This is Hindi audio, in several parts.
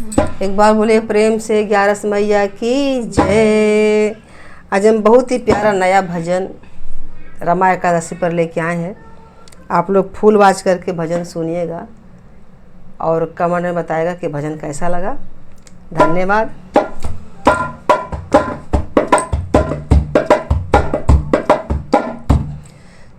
एक बार बोले प्रेम से 11 मैया की जय। आज हम बहुत ही प्यारा नया भजन रमा एकादशी पर लेके आए हैं। आप लोग फुल वाच करके भजन सुनिएगा और कमेंट में बताएगा कि भजन कैसा लगा। धन्यवाद।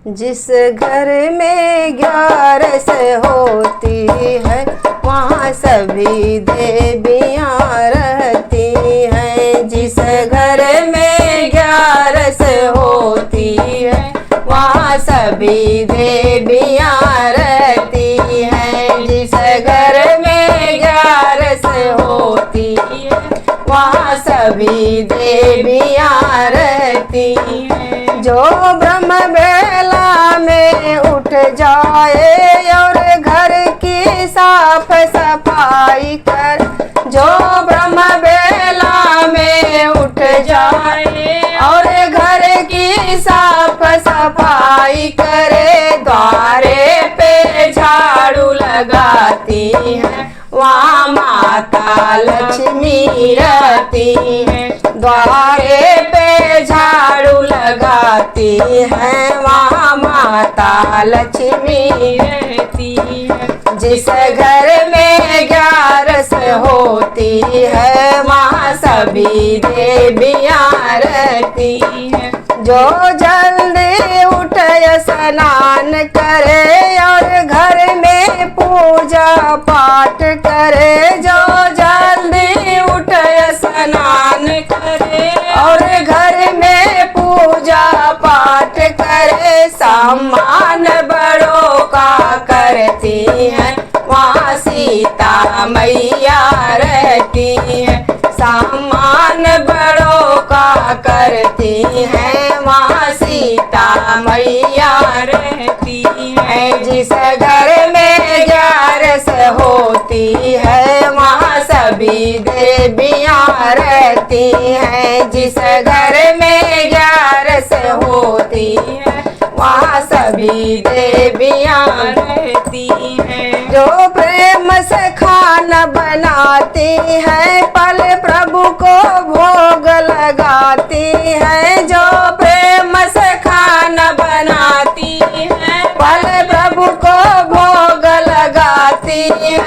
जिस घर में 11 होती है वहाँ सभी देवियाँ रहती हैं। जिस घर में 11 होती है वहाँ सभी देवियाँ रहती हैं। जिस घर में 11 होती है वहाँ सभी देवियाँ रहती हैं। जो ब्रह्म बेला में उठ जाए और घर की साफ सफाई कर, जो ब्रह्म बेला में उठ जाए और घर की साफ सफाई करे, द्वारे पे झाड़ू लगाती है वहाँ माता लक्ष्मी रहती है। द्वारे पे झाड़ू लगाती है वहाँ माता लक्ष्मी रहती है। जिस घर में 11 होती है वहाँ सभी देवियाँ रहती हैं। जो जल्दी उठ स्नान करे और घर में पूजा पाठ करे, जो जल्दी उठ स्नान करे और घर में पूजा पाठ करे, सम्मान बड़ों का करती है वहाँ सीता मैया रहती है। सम्मान बड़ों का करती है वहाँ सीता मैया रहती है। जिस घर में 11 होती है वहाँ सभी देवियाँ रहती हैं। जिस घर में 11 होती है वहाँ सभी देवियाँ रहती हैं। जो प्रेम से खाना बनाती है पल प्रभु को भोग लगाती है। जो प्रेम से खाना बनाती है पल प्रभु को भोग लगाती है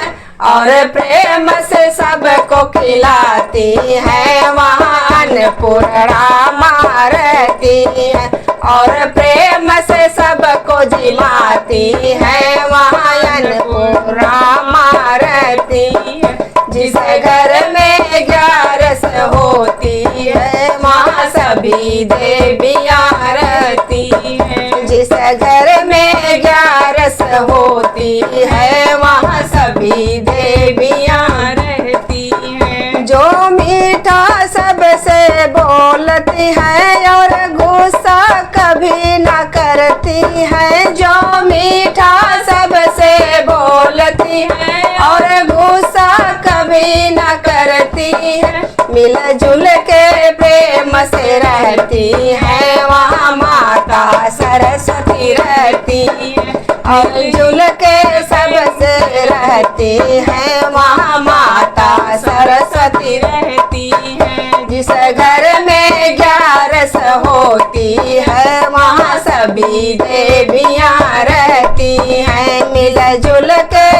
और प्रेम से सबको खिलाती है वहाँ अन्नपूर्णा माँ रहती है और प्रेम से सबको जिलाती है वहाँ अन्नपूर्णा माँ रहती है। जिस घर में 11 होती है वहाँ सभी देवियाँ रहती हैं। जिस घर में 11 होती है वहाँ सभी देवियाँ रहती हैं। जो मीठा सबसे बोलती है और गुस्सा कभी न करती है, जो मीठा सबसे बोलती है और गुस्सा कभी न करती है, मिलजुल के प्रेम से रहती है वहाँ माता सरस्वती रहती है। और जुल के सबसे रहती है वहाँ माता सरस्वती रहती है। जिस घर में 11 होती है वहाँ सभी देवियाँ रहती हैं। मिलजुल के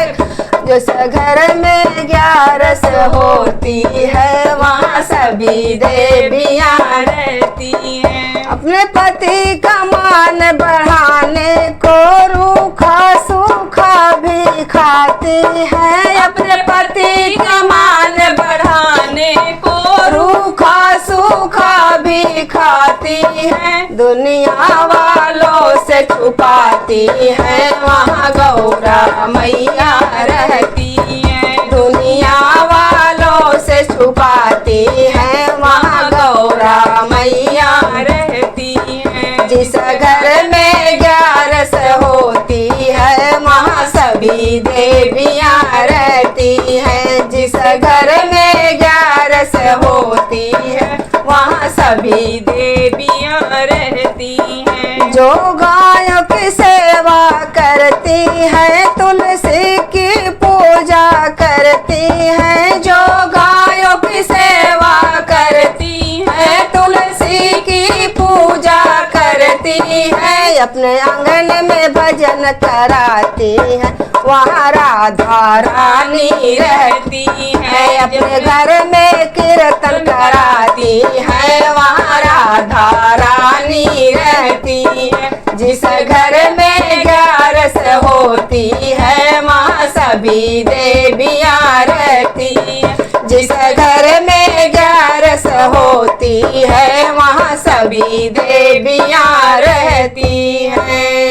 जिस घर में 11 होती है वहाँ सभी देवियाँ रहती हैं। अपने पति का मान बढ़ाने को रूखा सूखा भी खाती है। अपने पति का मान बढ़ाने को रूखा सूखा भी खाती है। दुनिया वालों से छुपाती है वहाँ गौरा मैया रहती है। दुनिया वालों से छुपाती है वहाँ गौरा मैया रहती है। जिस घर में 11 होती है वहाँ सभी देवियाँ रहती हैं। जिस घर में 11 होती है वहाँ सभी देवियाँ रहती हैं। जो गायों की सेवा करती है तुलसी की पूजा करती है, जो अपने आंगन में भजन कराती है, वहाँ राधा रानी रहती है। अपने घर में कीर्तन कराती है, वहाँ राधा रानी रहती है। जिस घर में 11 होती है, वहाँ सभी देवियाँ रहती है। जिस घर में 11 होती है, वहाँ सभी देवियाँ रहती हैं।